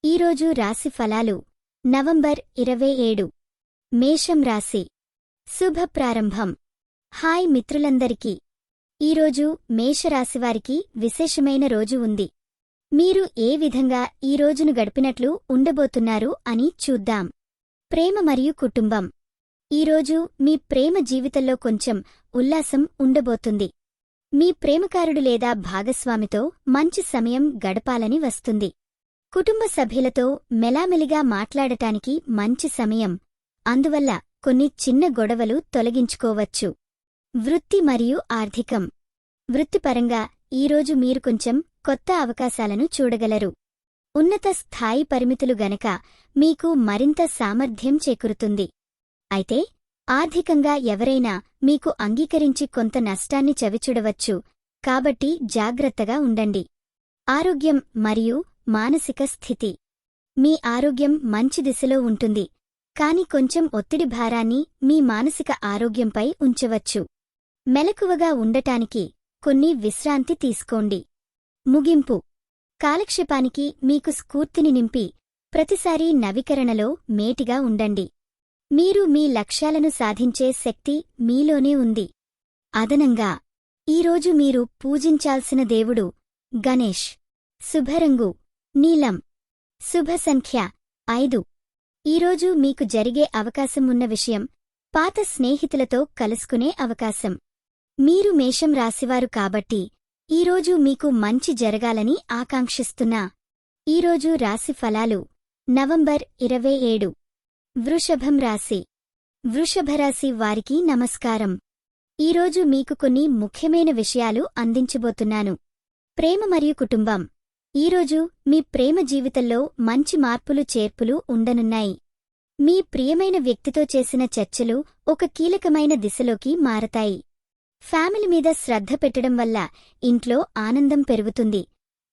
ఈరోజు రాశి ఫలాలు నవంబర్ 27 మేషం రాశి శుభ ప్రారంభం. హాయ్ మిత్రులందరికీ, ఈరోజు మేషరాశివారికి విశేషమైన రోజు ఉంది. మీరు ఏ విధంగా ఈ రోజును గడిపినట్లు ఉండబోతున్నారు అని చూద్దాం. ప్రేమ మరియు కుటుంబం. ఈరోజు మీ ప్రేమ జీవితంలో కొంచెం ఉల్లాసం ఉండబోతుంది. మీ ప్రేమకారుడు లేదా భాగస్వామితో మంచి సమయం గడపాలని వస్తుంది. కుటుంబ సభ్యులతో మెలామెలిగా మాట్లాడటానికి మంచి సమయం, అందువల్ల కొన్ని చిన్న గొడవలు తొలగించుకోవచ్చు. వృత్తి మరియు ఆర్థికం. వృత్తిపరంగా ఈరోజు మీరు కొంచెం కొత్త అవకాశాలను చూడగలరు. ఉన్నత స్థాయి పరిమితులు గనక మీకు మరింత సామర్థ్యం చేకూరుతుంది. అయితే ఆర్థికంగా ఎవరైనా మీకు అంగీకరించి కొంత నష్టాన్ని చవిచూడవచ్చు, కాబట్టి జాగ్రత్తగా ఉండండి. ఆరోగ్యం మరియు మానసిక స్థితి. మీ ఆరోగ్యం మంచి దిశలో ఉంటుంది, కాని కొంచెం ఒత్తిడి భారాన్ని మీ మానసిక ఆరోగ్యంపై ఉంచవచ్చు. మెలకువగా ఉండటానికి కొన్ని విశ్రాంతి తీసుకోండి. ముగింపు. కాలక్షేపానికి మీకు స్ఫూర్తిని నింపి ప్రతిసారీ నవీకరణలో మేటిగా ఉండండి. మీరు మీ లక్ష్యాలను సాధించే శక్తి మీలోనే ఉంది. అదనంగా ఈరోజు మీరు పూజించాల్సిన దేవుడు గణేష్. శుభరంగు నీలం. శుభ సంఖ్య 5. ఈరోజు మీకు జరిగే అవకాశం ఉన్న విషయం పాత స్నేహితులతో కలుసుకునే అవకాశం. మీరు మేషం రాశివారు కాబట్టి ఈరోజు మీకు మంచి జరగాలని ఆకాంక్షిస్తున్నా. ఈరోజు రాశి ఫలాలు నవంబర్ 27. వృషభం రాశి. వృషభరాశి వారికి నమస్కారం. ఈరోజు మీకు కొన్ని ముఖ్యమైన విషయాలు అందించబోతున్నాను. ప్రేమ మరియు కుటుంబం. ఈరోజు మీ ప్రేమ జీవితంలో మంచి మార్పులు చేర్పులు ఉండనున్నాయి. మీ ప్రియమైన వ్యక్తితో చేసిన చర్చలు ఒక కీలకమైన దిశలోకి మారతాయి. ఫ్యామిలీ మీద శ్రద్ధ పెట్టడం వల్ల ఇంట్లో ఆనందం పెరుగుతుంది.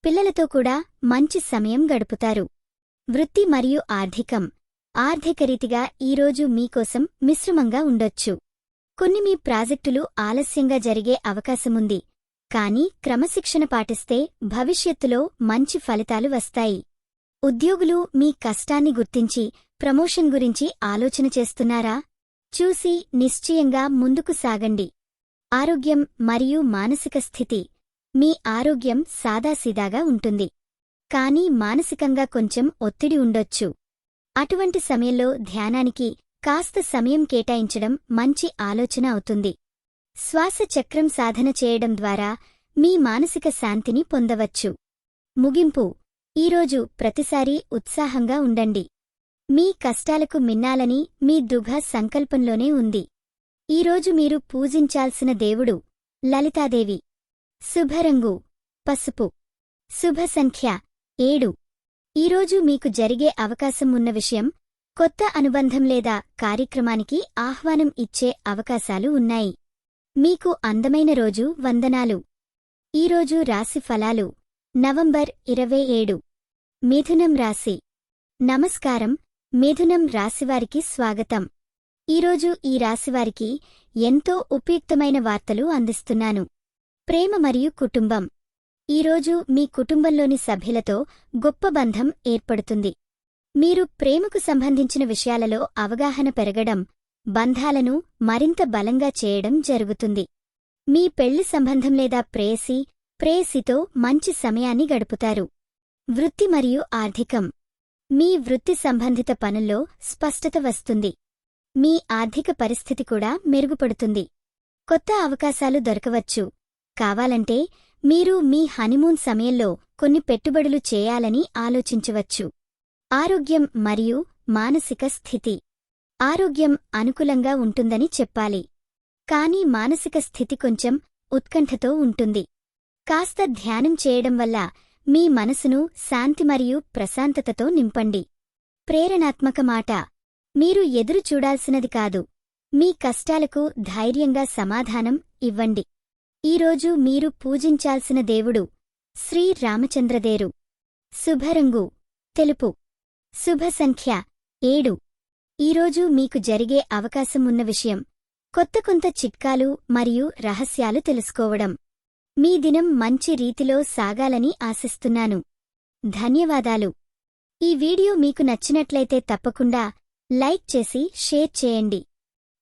పిల్లలతో కూడా మంచి సమయం గడుపుతారు. వృత్తి మరియు ఆర్థికం. ఆర్థికరీతిగా ఈరోజు మీకోసం మిశ్రమంగా ఉండొచ్చు. కొన్ని మీ ప్రాజెక్టులు ఆలస్యంగా జరిగే అవకాశముంది, కానీ క్రమశిక్షణ పాటిస్తే భవిష్యత్తులో మంచి ఫలితాలు వస్తాయి. ఉద్యోగులు మీ కష్టాన్ని గుర్తించి ప్రమోషన్ గురించి ఆలోచన చేస్తున్నారా? చూసి నిశ్చయంగా ముందుకు సాగండి. ఆరోగ్యం మరియు మానసిక స్థితి. మీ ఆరోగ్యం సాదాసీదాగా ఉంటుంది, కానీ మానసికంగా కొంచెం ఒత్తిడి ఉండొచ్చు. అటువంటి సమయంలో ధ్యానానికి కాస్త సమయం కేటాయించడం మంచి ఆలోచన అవుతుంది. శ్వాస చక్రం సాధన చేయడం ద్వారా మీ మానసిక శాంతిని పొందవచ్చు. ముగింపు. ఈరోజు ప్రతిసారీ ఉత్సాహంగా ఉండండి. మీ కష్టాలకు మిన్నాలని మీ దృఢ సంకల్పంలోనే ఉంది. ఈరోజు మీరు పూజించాల్సిన దేవుడు లలితాదేవి. శుభరంగు పసుపు. శుభ సంఖ్య 7. ఈరోజు మీకు జరిగే అవకాశం ఉన్న విషయం కొత్త అనుబంధం లేదా కార్యక్రమానికి ఆహ్వానం ఇచ్చే అవకాశాలు ఉన్నాయి. మీకు అందమైన రోజు. వందనాలు. ఈరోజు రాశి ఫలాలు నవంబర్ 27. మిథునం రాశి. నమస్కారం. మిథునం రాశివారికి స్వాగతం. ఈరోజు ఈ రాశివారికి ఎంతో ఉపయుక్తమైన వార్తలు అందిస్తున్నాను. ప్రేమ మరియు కుటుంబం. ఈరోజు మీ కుటుంబంలోని సభ్యులతో గొప్ప బంధం ఏర్పడుతుంది. మీరు ప్రేమకు సంబంధించిన విషయాలలో అవగాహన పెరగడం బంధాలను మరింత బలంగా చేయడం జరుగుతుంది. మీ పెళ్లి సంబంధం లేదా ప్రేయసితో మంచి సమయాన్ని గడుపుతారు. వృత్తి మరియు ఆర్థికం. మీ వృత్తి సంబంధిత పనుల్లో స్పష్టత వస్తుంది. మీ ఆర్థిక పరిస్థితి కూడా మెరుగుపడుతుంది. కొత్త అవకాశాలు దొరకవచ్చు. కావాలంటే మీరు మీ హనీమూన్ సమయంలో కొన్ని పెట్టుబడులు చేయాలని ఆలోచించవచ్చు. ఆరోగ్యం మరియు మానసిక స్థితి. ఆరోగ్యం అనుకూలంగా ఉంటుందని చెప్పాలి, కానీ మానసిక స్థితి కొంచెం ఉత్కంఠతో ఉంటుంది. కాస్త ధ్యానం చేయడం వల్ల మీ మనసును శాంతి మరియు ప్రశాంతతతో నింపండి. ప్రేరణాత్మక మాట. మీరు ఎదురు చూడాల్సినది కాదు, మీ కష్టాలకు ధైర్యంగా సమాధానం ఇవ్వండి. ఈరోజు మీరు పూజించాల్సిన దేవుడు శ్రీ రామచంద్రదేరు. శుభరంగు తెలుపు. శుభ సంఖ్య 7. ఈరోజు మీకు జరిగే అవకాశం ఉన్న విషయం కొంత చిట్కాలు మరియు రహస్యాలు తెలుసుకోవడం. మీ దినం మంచి రీతిలో సాగాలని ఆశిస్తున్నాను. ధన్యవాదాలు. ఈ వీడియో మీకు నచ్చినట్లయితే తప్పకుండా లైక్ చేసి షేర్ చేయండి.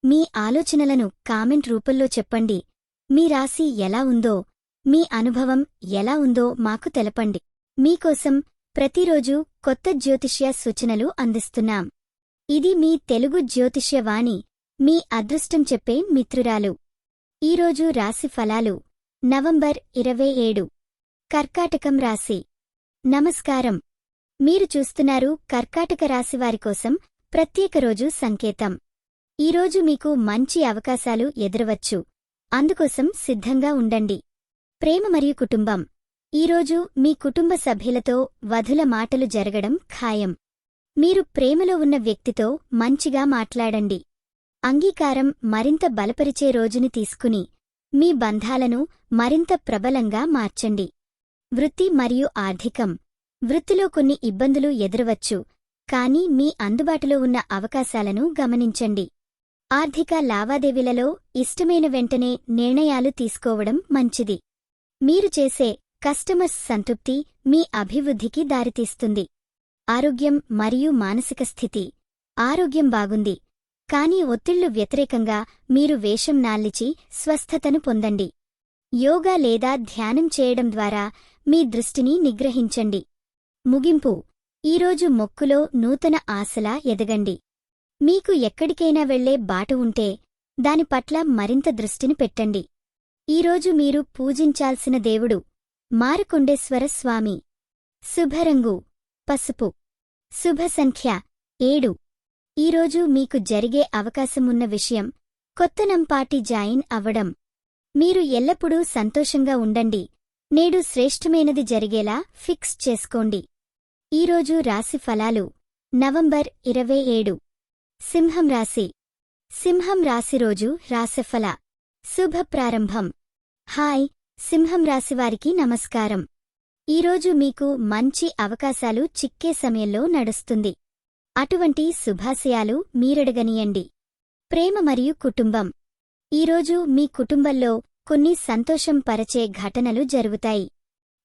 మీ ఆలోచనలను కామెంట్ రూపంలో చెప్పండి. మీ రాశి ఎలా ఉందో, మీ అనుభవం ఎలా ఉందో మాకు తెలపండి. మీకోసం ప్రతిరోజు కొత్త జ్యోతిష్య సూచనలు అందిస్తున్నాం. ఇది మీ తెలుగు జ్యోతిష్య వాణి, మీ అదృష్టం చెప్పే మిత్రురాలు. ఈరోజు రాశి ఫలాలు నవంబర్ 27 కర్కాటకం రాశి. నమస్కారం. మీరు చూస్తున్నారు కర్కాటక రాశివారి కోసం ప్రత్యేక రోజు సంకేతం. ఈరోజు మీకు మంచి అవకాశాలు ఎదురవచ్చు, అందుకోసం సిద్ధంగా ఉండండి. ప్రేమ మరియు కుటుంబం. ఈరోజు మీ కుటుంబ సభ్యులతో వధుల మాటలు జరగడం ఖాయం. మీరు ప్రేమలో ఉన్న వ్యక్తితో మంచిగా మాట్లాడండి. అంగీకారం మరింత బలపరిచే రోజుని తీసుకుని మీ బంధాలను మరింత ప్రబలంగా మార్చండి. వృత్తి మరియు ఆర్థికం. వృత్తిలో కొన్ని ఇబ్బందులు ఎదురవచ్చు, కానీ మీ అందుబాటులో ఉన్న అవకాశాలను గమనించండి. ఆర్థిక లావాదేవీలలో ఇష్టమైన వెంటనే నిర్ణయాలు తీసుకోవడం మంచిది. మీరు చేసే కస్టమర్స్ సంతృప్తి మీ అభివృద్ధికి దారితీస్తుంది. ఆరోగ్యం మరియు మానసిక స్థితి. ఆరోగ్యం బాగుంది, కానీ ఒత్తిళ్లు వ్యతిరేకంగా మీరు వేషం నాల్లిచి స్వస్థతను పొందండి. యోగా లేదా ధ్యానం చేయడం ద్వారా మీ దృష్టిని నిగ్రహించండి. ముగింపు. ఈరోజు మొక్కులో నూతన ఆశలా ఎదగండి. మీకు ఎక్కడికైనా వెళ్లే బాట ఉంటే దాని పట్ల మరింత దృష్టిని పెట్టండి. ఈరోజు మీరు పూజించాల్సిన దేవుడు మారకొండేశ్వర స్వామి. శుభరంగు పసుపు. శుభ సంఖ్య 7. ఈరోజు మీకు జరిగే అవకాశమున్న విషయం కొత్త నంపాటి జాయిన్ అవ్వడం. మీరు ఎల్లప్పుడూ సంతోషంగా ఉండండి. నేడు శ్రేష్ఠమైనది జరిగేలా ఫిక్స్ చేసుకోండి. ఈరోజు రాశి ఫలాలు నవంబర్ 27 సింహం రాశి. సింహం రాశి రోజు రాశిఫల. శుభ ప్రారంభం. హాయ్ సింహం రాశివారికి నమస్కారం. ఈరోజు మీకు మంచి అవకాశాలు చిక్కే సమయంలో నడుస్తుంది. అటువంటి శుభాశయాలు మీరడగనీయండి. ప్రేమ మరియు కుటుంబం. ఈరోజు మీ కుటుంబంలో కొన్ని సంతోషం పరచే ఘటనలు జరుగుతాయి.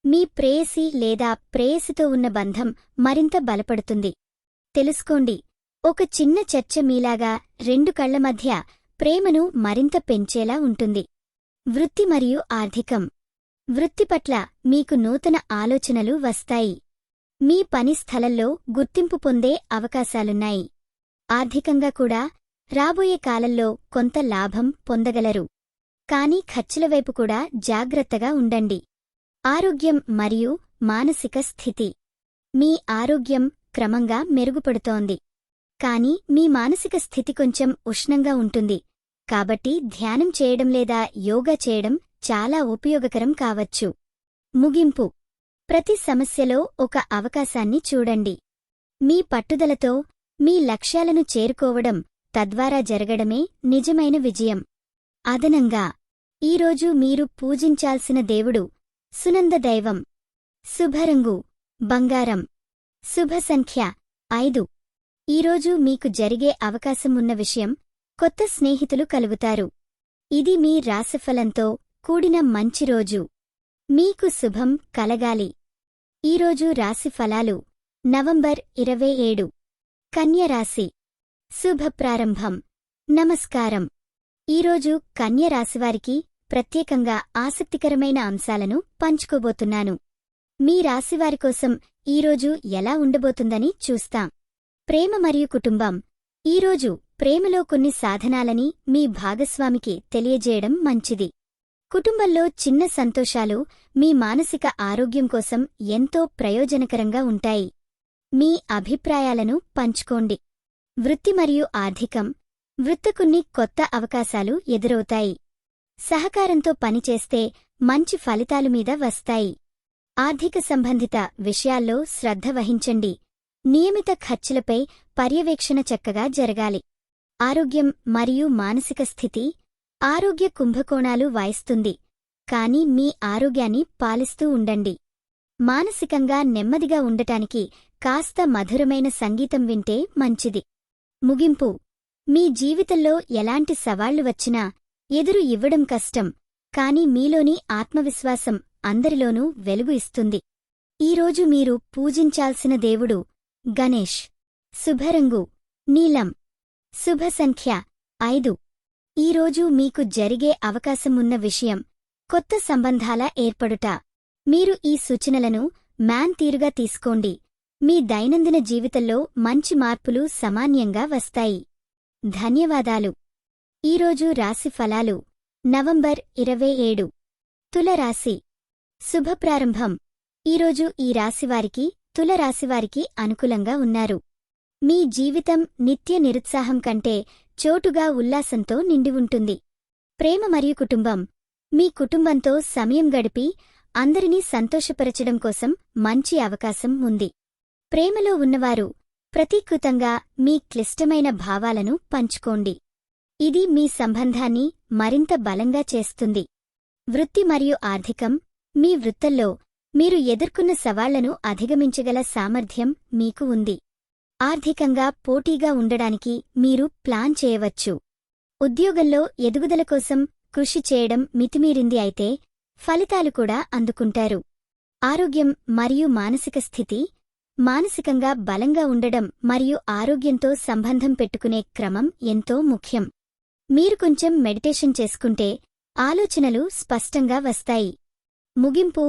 మీ ప్రేయసి లేదా ప్రేయసితో ఉన్న బంధం మరింత బలపడుతుంది. తెలుసుకోండి, ఒక చిన్న చర్చ మీలాగా రెండు కళ్ల మధ్య ప్రేమను మరింత పెంచేలా ఉంటుంది. వృత్తి మరియు ఆర్థికం. వృత్తి పట్ల మీకు నూతన ఆలోచనలు వస్తాయి. మీ పని స్థలంలో గుర్తింపు పొందే అవకాశాలున్నాయి. ఆర్థికంగా కూడా రాబోయే కాలంలో కొంత లాభం పొందగలరు. కానీ ఖర్చుల వైపు కూడా జాగ్రత్తగా ఉండండి. ఆరోగ్యం మరియు మానసిక స్థితి. మీ ఆరోగ్యం క్రమంగా మెరుగుపడుతోంది, కానీ మీ మానసిక స్థితి కొంచెం ఉష్ణంగా ఉంటుంది. కాబట్టి ధ్యానం చేయడం లేదా యోగా చేయడం చాలా ఉపయోగకరం కావచ్చు. ముగింపు. ప్రతి సమస్యలో ఒక అవకాశాన్ని చూడండి. మీ పట్టుదలతో మీ లక్ష్యాలను చేరుకోవడం తద్వారా జరగడమే నిజమైన విజయం. అదనంగా ఈరోజు మీరు పూజించాల్సిన దేవుడు సునంద దైవం. శుభరంగు బంగారం. శుభ సంఖ్య 5. ఈరోజు మీకు జరిగే అవకాశం ఉన్న విషయం కొత్త స్నేహితులు కలుగుతారు. ఇది మీ రాశిఫలంతో కూడిన మంచి రోజు. మీకు శుభం కలగాలి. ఈరోజు రాశి ఫలాలు నవంబర్ 27 కన్య రాశి. శుభ ప్రారంభం. నమస్కారం. ఈరోజు కన్య రాశివారికి ప్రత్యేకంగా ఆసక్తికరమైన అంశాలను పంచుకోబోతున్నాను. మీ రాశివారి కోసం ఈరోజు ఎలా ఉండబోతుందని చూస్తాం. ప్రేమ మరియు కుటుంబం. ఈరోజు ప్రేమలో కొన్ని సాధనాలని మీ భాగస్వామికి తెలియజేయడం మంచిది. కుటుంబంలో చిన్న సంతోషాలు మీ మానసిక ఆరోగ్యం కోసం ఎంతో ప్రయోజనకరంగా ఉంటాయి. మీ అభిప్రాయాలను పంచుకోండి. వృత్తి మరియు ఆర్థికం. వృత్తికున్ని కొత్త అవకాశాలు ఎదురవుతాయి. సహకారంతో పనిచేస్తే మంచి ఫలితాలు మీద వస్తాయి. ఆర్థిక సంబంధిత విషయాల్లో శ్రద్ధ వహించండి. నియమిత ఖర్చులపై పర్యవేక్షణ చక్కగా జరగాలి. ఆరోగ్యం మరియు మానసిక స్థితి. ఆరోగ్య కుంభకోణాలు వాయిస్తుంది, కానీ మీ ఆరోగ్యాన్ని పాలిస్తూ ఉండండి. మానసికంగా నెమ్మదిగా ఉండటానికి కాస్త మధురమైన సంగీతం వింటే మంచిది. ముగింపు. మీ జీవితంలో ఎలాంటి సవాళ్లు వచ్చినా ఎదురు ఇవ్వడం కష్టం, కాని మీలోని ఆత్మవిశ్వాసం అందరిలోనూ వెలుగు ఇస్తుంది. ఈరోజు మీరు పూజించాల్సిన దేవుడు గణేష్. శుభరంగు నీలం. శుభ సంఖ్య 5. ఈరోజు మీకు జరిగే అవకాశం ఉన్న విషయం కొత్త సంబంధాల ఏర్పడుట. మీరు ఈ సూచనలను తీరుగా తీసుకోండి. మీ దైనందిన జీవితంలో మంచి మార్పులు సామాన్యంగా వస్తాయి. ధన్యవాదాలు. ఈరోజు రాశి ఫలాలు. నవంబర్ 27. తులరాశి. శుభప్రారంభం. ఈరోజు ఈ రాశివారికి తులరాశివారికి అనుకూలంగా ఉన్నారు. మీ జీవితం నిత్య నిరుత్సాహం కంటే చోటుగా ఉల్లాసంతో నిండి ఉంటుంది. ప్రేమ మరియు కుటుంబం. మీ కుటుంబంతో సమయం గడిపి అందరినీ సంతోషపరచడం కోసం మంచి అవకాశం ఉంది. ప్రేమలో ఉన్నవారు ప్రతీకృతంగా మీ క్లిష్టమైన భావాలను పంచుకోండి. ఇది మీ సంబంధాన్ని మరింత బలంగా చేస్తుంది. వృత్తి మరియు ఆర్థికం. మీ వృత్తుల్లో మీరు ఎదుర్కొన్న సవాళ్లను అధిగమించగల సామర్థ్యం మీకు ఉంది. ఆర్థికంగా పోటీగా ఉండడానికి మీరు ప్లాన్ చేయవచ్చు. ఉద్యోగంలో ఎదుగుదల కోసం కృషి చేయడం మితిమీరింది అయితే ఫలితాలు కూడా అందుకుంటారు. ఆరోగ్యం మరియు మానసిక స్థితి. మానసికంగా బలంగా ఉండడం మరియు ఆరోగ్యంతో సంబంధం పెట్టుకునే క్రమం ఎంతో ముఖ్యం. మీరు కొంచెం మెడిటేషన్ చేసుకుంటే ఆలోచనలు స్పష్టంగా వస్తాయి. ముగింపు.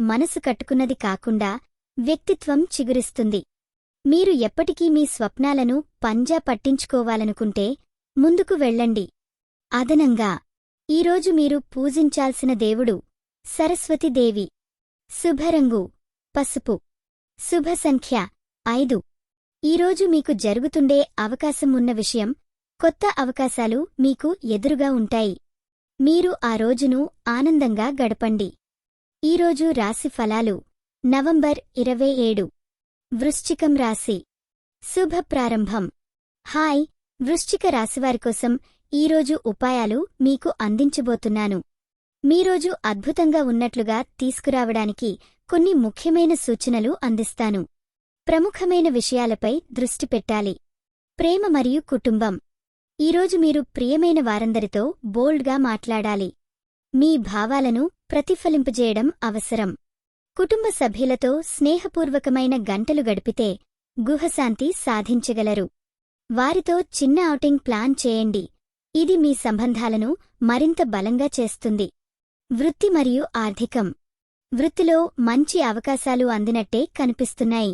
మనసు కట్టుకున్నది కాకుండా వ్యక్తిత్వం చిగురిస్తుంది. మీరు ఎప్పటికీ మీ స్వప్నాలను పంజా పట్టించుకోవాలనుకుంటే ముందుకు వెళ్ళండి. అదనంగా ఈరోజు మీరు పూజించాల్సిన దేవుడు సరస్వతీదేవి. శుభరంగు పసుపు. శుభ సంఖ్య 5. ఈరోజు మీకు జరుగుతుండే అవకాశం ఉన్న విషయం కొత్త అవకాశాలు మీకు ఎదురుగా ఉంటాయి. మీరు ఆ రోజును ఆనందంగా గడపండి. ఈరోజు రాశి ఫలాలు. నవంబర్ 27. వృశ్చికం రాశి. శుభ ప్రారంభం. హాయ్ వృశ్చిక రాశివారి కోసం ఈరోజు ఉపాయాలు మీకు అందించబోతున్నాను. మీరోజు అద్భుతంగా ఉన్నట్లుగా తీసుకురావడానికి కొన్ని ముఖ్యమైన సూచనలు అందిస్తాను. ప్రముఖమైన విషయాలపై దృష్టి పెట్టాలి. ప్రేమ మరియు కుటుంబం. ఈరోజు మీరు ప్రియమైన వారందరితో బోల్డ్గా మాట్లాడాలి. మీ భావాలను ప్రతిఫలింపజేయడం అవసరం. కుటుంబ సభ్యులతో స్నేహపూర్వకమైన గంటలు గడిపితే గుహశాంతి సాధించగలరు. వారితో చిన్న ఔటింగ్ ప్లాన్ చేయండి. ఇది మీ సంబంధాలను మరింత బలంగా చేస్తుంది. వృత్తి మరియు ఆర్థికం. వృత్తిలో మంచి అవకాశాలు అందినట్టే కనిపిస్తున్నాయి.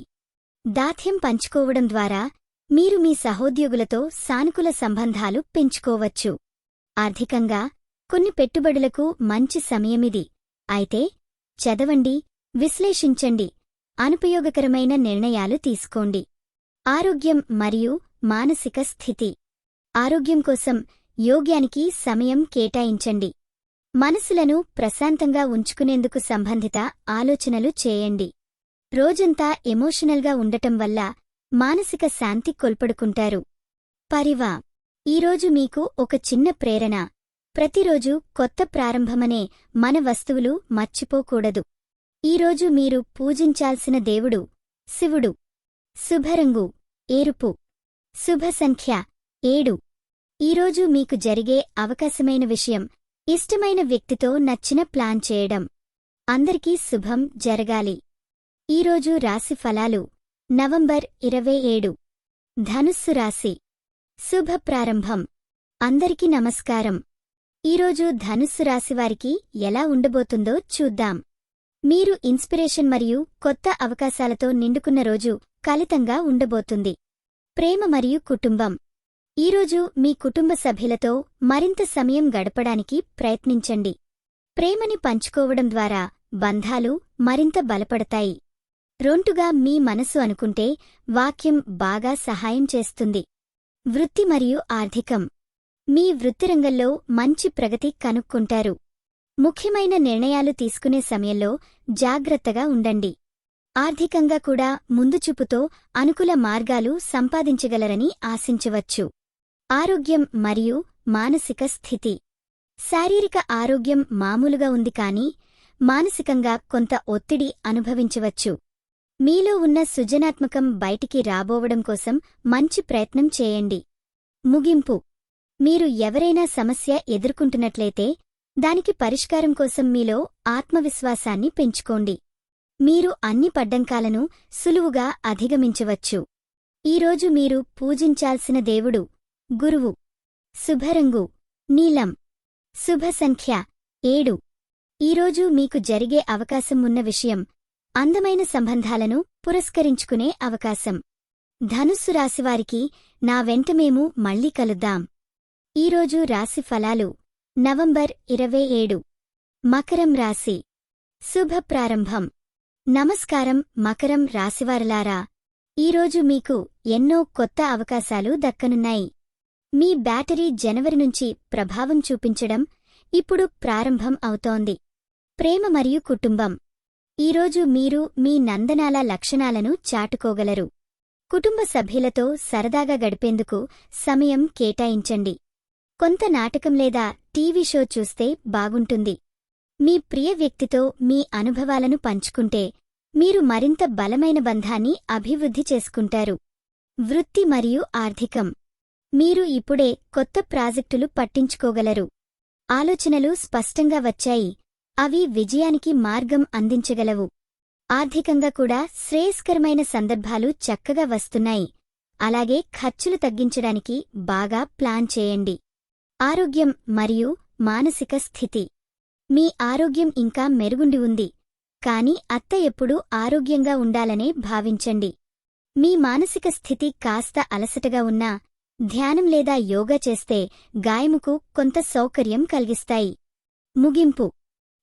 దాథ్యం పంచుకోవడం ద్వారా మీరు మీ సహోద్యోగులతో సానుకూల సంబంధాలు పెంచుకోవచ్చు. ఆర్థికంగా కొన్ని పెట్టుబడులకు మంచి సమయమిది. అయితే చదవండి, విశ్లేషించండి, అనుపయోగకరమైన నిర్ణయాలు తీసుకోండి. ఆరోగ్యం మరియు మానసిక స్థితి. ఆరోగ్యం కోసం యోగ్యానికి సమయం కేటాయించండి. మనసులను ప్రశాంతంగా ఉంచుకునేందుకు సంబంధిత ఆలోచనలు చేయండి. రోజంతా ఎమోషనల్గా ఉండటం వల్ల మానసిక శాంతి కోల్పడుకుంటారు. పరివా. ఈరోజు మీకు ఒక చిన్న ప్రేరణ. ప్రతిరోజు కొత్త ప్రారంభమనే మన వస్తువులు మర్చిపోకూడదు. ఈరోజు మీరు పూజించాల్సిన దేవుడు శివుడు. శుభరంగు ఎరుపు. శుభ సంఖ్య 7. ఈరోజు మీకు జరిగే అవకాశమైన విషయం ఇష్టమైన వ్యక్తితో నచ్చిన ప్లాన్ చేయడం. అందరికీ శుభం జరగాలి. ఈరోజు రాశి ఫలాలు. నవంబర్ 27. ధనుస్సు రాశి. శుభ ప్రారంభం. అందరికీ నమస్కారం. ఈరోజు ధనుస్సు రాశివారికి ఎలా ఉండబోతుందో చూద్దాం. మీరు ఇన్స్పిరేషన్ మరియు కొత్త అవకాశాలతో నిండుకున్న రోజు కలితంగా ఉండబోతుంది. ప్రేమ మరియు కుటుంబం. ఈరోజు మీ కుటుంబ సభ్యులతో మరింత సమయం గడపడానికి ప్రయత్నించండి. ప్రేమని పంచుకోవడం ద్వారా బంధాలు మరింత బలపడతాయి. రొంటుగా మీ మనసు అనుకుంటే వాక్యం బాగా సహాయం చేస్తుంది. వృత్తి మరియు ఆర్థికం. మీ వృత్తిరంగంలో మంచి ప్రగతి కనుక్కుంటారు. ముఖ్యమైన నిర్ణయాలు తీసుకునే సమయంలో జాగ్రత్తగా ఉండండి. ఆర్థికంగా కూడా ముందుచూపుతో అనుకూల మార్గాలు సంపాదించగలరని ఆశించవచ్చు. ఆరోగ్యం మరియు మానసిక స్థితి. శారీరక ఆరోగ్యం మామూలుగా ఉంది కానీ మానసికంగా కొంత ఒత్తిడి అనుభవించవచ్చు. మీలో ఉన్న సృజనాత్మకం బయటికి రాబోవడం కోసం మంచి ప్రయత్నం చేయండి. ముగింపు. మీరు ఎవరైనా సమస్య ఎదుర్కొంటున్నట్లయితే దానికి పరిష్కారం కోసం మీలో ఆత్మవిశ్వాసాన్ని పెంచుకోండి. మీరు అన్ని పడ్డంకాలను సులువుగా అధిగమించవచ్చు. ఈరోజు మీరు పూజించాల్సిన దేవుడు గురువు. శుభరంగు నీలం. శుభ సంఖ్య 7. ఈరోజు మీకు జరిగే అవకాశం ఉన్న విషయం అందమైన సంబంధాలను పురస్కరించుకునే అవకాశం. ధనుస్సు రాశివారికి నా వెంట మేము మళ్ళీ కలుద్దాం. ఈరోజు రాశి ఫలాలు నవంబర్ 27. మకరం రాశి. శుభ ప్రారంభం. నమస్కారం మకరం రాశివారలారా, ఈరోజు మీకు ఎన్నో కొత్త అవకాశాలు దక్కనున్నాయి. మీ బ్యాటరీ జనవరి నుంచి ప్రభావం చూపించడం ఇప్పుడు ప్రారంభం అవుతోంది. ప్రేమ మరియు కుటుంబం. ఈరోజు మీరు మీ నందనాల లక్షణాలను చాటుకోగలరు. కుటుంబ సభ్యులతో సరదాగా గడిపేందుకు సమయం కేటాయించండి. కొంత నాటకం లేదా టీవీ షో చూస్తే బాగుంటుంది. మీ ప్రియ వ్యక్తితో మీ అనుభవాలను పంచుకుంటే మీరు మరింత బలమైన బంధాన్ని అభివృద్ధి చేసుకుంటారు. వృత్తి మరియు ఆర్థికం. మీరు ఇప్పుడే కొత్త ప్రాజెక్టులు పట్టించుకోగలరు. ఆలోచనలు స్పష్టంగా వచ్చాయి, అవి విజయానికి మార్గం అందించగలవు. ఆర్థికంగా కూడా శ్రేయస్కరమైన సందర్భాలు చక్కగా వస్తున్నాయి. అలాగే ఖర్చులు తగ్గించడానికి బాగా ప్లాన్ చేయండి. ఆరోగ్యం మరియు మానసిక స్థితి. మీ ఆరోగ్యం ఇంకా మెరుగుండి ఉంది, కాని అత్త ఎప్పుడూ ఆరోగ్యంగా ఉండాలనే భావించండి. మీ మానసిక స్థితి కాస్త అలసటగా ఉన్నా ధ్యానం లేదా యోగా చేస్తే గాయముకు కొంత సౌకర్యం కలిగిస్తాయి. ముగింపు.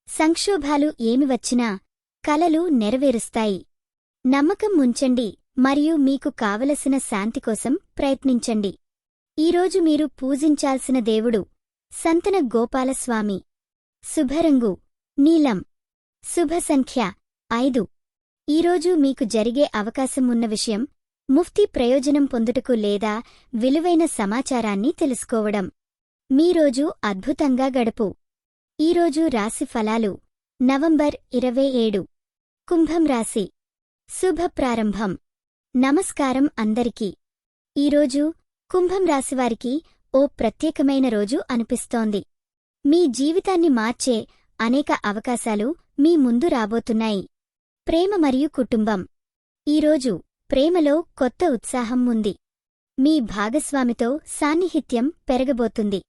సంక్షోభాలు ఏమి వచ్చినా కలలు నెరవేరుస్తాయి. నమ్మకం ఉంచండి మరియు మీకు కావలసిన శాంతి కోసం ప్రయత్నించండి. ఈరోజు మీరు పూజించాల్సిన దేవుడు సంతన గోపాలస్వామి. శుభరంగు నీలం. శుభ సంఖ్య 5. ఈరోజు మీకు జరిగే అవకాశం ఉన్న విషయం ముఫ్తీ ప్రయోజనం పొందుటకు లేదా విలువైన సమాచారాన్ని తెలుసుకోవడం. మీరోజు అద్భుతంగా గడుపు. ఈరోజు రాశి ఫలాలు నవంబర్ 27. కుంభం రాశి. శుభ ప్రారంభం. నమస్కారం అందరికీ. ఈరోజు కుంభం రాశివారికి ఓ ప్రత్యేకమైన రోజు అనిపిస్తోంది. మీ జీవితాన్ని మార్చే అనేక అవకాశాలు మీ ముందు రాబోతున్నాయి. ప్రేమ మరియు కుటుంబం. ఈరోజు ప్రేమలో కొత్త ఉత్సాహం ఉంది. మీ భాగస్వామితో సాన్నిహిత్యం పెరగబోతుంది.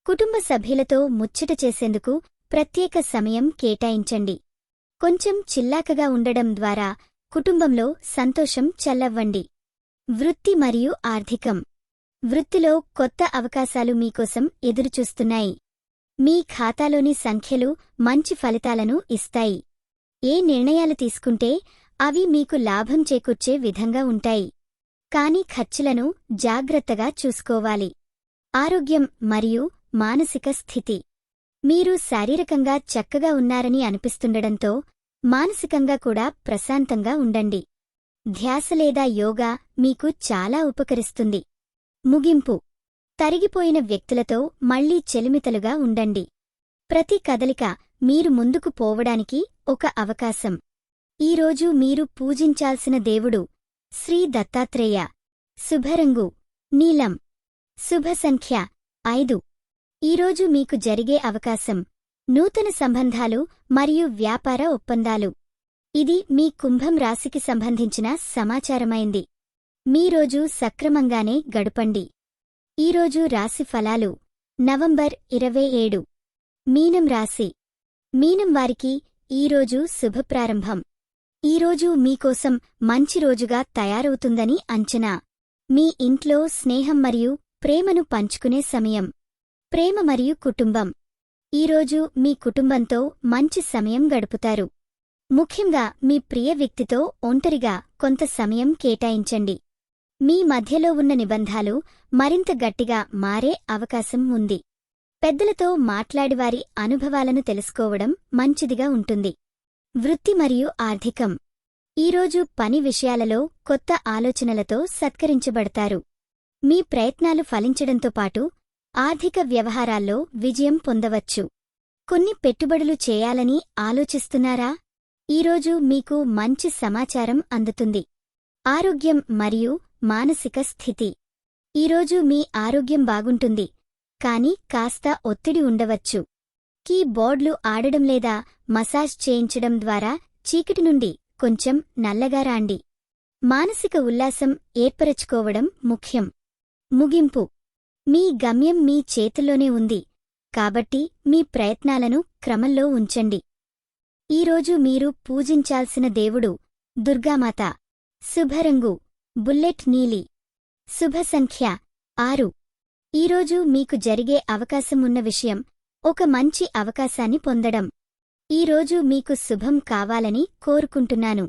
కుటుంబ సభ్యులతో ముచ్చట చేసేందుకు ప్రత్యేక సమయం కేటాయించండి. కొంచెం చిల్లాకగా ఉండడం ద్వారా కుటుంబంలో సంతోషం చల్లవ్వండి. వృత్తి మరియు ఆర్థికం. వృత్తిలో కొత్త అవకాశాలు మీకోసం ఎదురుచూస్తున్నాయి. మీ ఖాతాలోని సంఖ్యలు మంచి ఫలితాలను ఇస్తాయి. ఏ నిర్ణయాలు తీసుకుంటే అవి మీకు లాభం చేకూర్చే విధంగా ఉంటాయి. కాని ఖర్చులను జాగ్రత్తగా చూసుకోవాలి. ఆరోగ్యం మరియు మానసిక స్థితి. మీరు శారీరకంగా చక్కగా ఉన్నారని అనిపిస్తుండడంతో మానసికంగా కూడా ప్రశాంతంగా ఉండండి. ధ్యాస లేదా యోగా మీకు చాలా ఉపకరిస్తుంది. ముగింపు. తరిగిపోయిన వ్యక్తులతో మళ్లీ చెలిమితలుగా ఉండండి. ప్రతి కదలిక మీరు ముందుకు పోవడానికి ఒక అవకాశం. ఈరోజు మీరు పూజించాల్సిన దేవుడు శ్రీ దత్తాత్రేయ. శుభరంగు నీలం. శుభ సంఖ్య 5. ఈరోజు మీకు జరిగే అవకాశం నూతన సంబంధాలు మరియు వ్యాపార ఒప్పందాలు. ఇది మీ కుంభం రాశికి సంబంధించిన సమాచారమైంది. మీరోజు సక్రమంగానే గడపండి. ఈరోజు రాశి ఫలాలు నవంబర్ 27. మీనం రాశి. మీనం వారికి ఈరోజు శుభప్రారంభం. ఈరోజు మీకోసం మంచి రోజుగా తయారవుతుందని అంచనా. మీ ఇంట్లో స్నేహం మరియు ప్రేమను పంచుకునే సమయం. ప్రేమ మరియు కుటుంబం. ఈరోజు మీ కుటుంబంతో మంచి సమయం గడుపుతారు. ముఖ్యంగా మీ ప్రియ వ్యక్తితో ఒంటరిగా కొంత సమయం కేటాయించండి. మీ మధ్యలో ఉన్న నిబంధాలు మరింత గట్టిగా మారే అవకాశం ఉంది. పెద్దలతో మాట్లాడివారి అనుభవాలను తెలుసుకోవడం మంచిదిగా ఉంటుంది. వృత్తి మరియు ఆర్థికం. ఈరోజు పని విషయాలలో కొత్త ఆలోచనలతో సత్కరించబడతారు. మీ ప్రయత్నాలు ఫలించడంతో పాటు ఆర్థిక వ్యవహారాల్లో విజయం పొందవచ్చు. కొన్ని పెట్టుబడులు చేయాలని ఆలోచిస్తున్నారా? ఈరోజు మీకు మంచి సమాచారం అందుతుంది. ఆరోగ్యం మరియు మానసిక స్థితి. ఈరోజు మీ ఆరోగ్యం బాగుంటుంది, కాని కాస్త ఒత్తిడి ఉండవచ్చు. కీబోర్డ్లు ఆడడం లేదా మసాజ్ చేయించడం ద్వారా చీకటి నుండి కొంచెం నల్లగా రాండి. మానసిక ఉల్లాసం ఏర్పరచుకోవడం ముఖ్యం. ముగింపు. మీ గమ్యం మీ చేతుల్లోనే ఉంది, కాబట్టి మీ ప్రయత్నాలను క్రమంలో ఉంచండి. ఈరోజు మీరు పూజించాల్సిన దేవుడు దుర్గామాత. శుభరంగు బుల్లెట్ నీలి. శుభ సంఖ్య 6. ఈరోజు మీకు జరిగే అవకాశం ఉన్న విషయం ఒక మంచి అవకాశాన్ని పొందడం. ఈరోజు మీకు శుభం కావాలని కోరుకుంటున్నాను.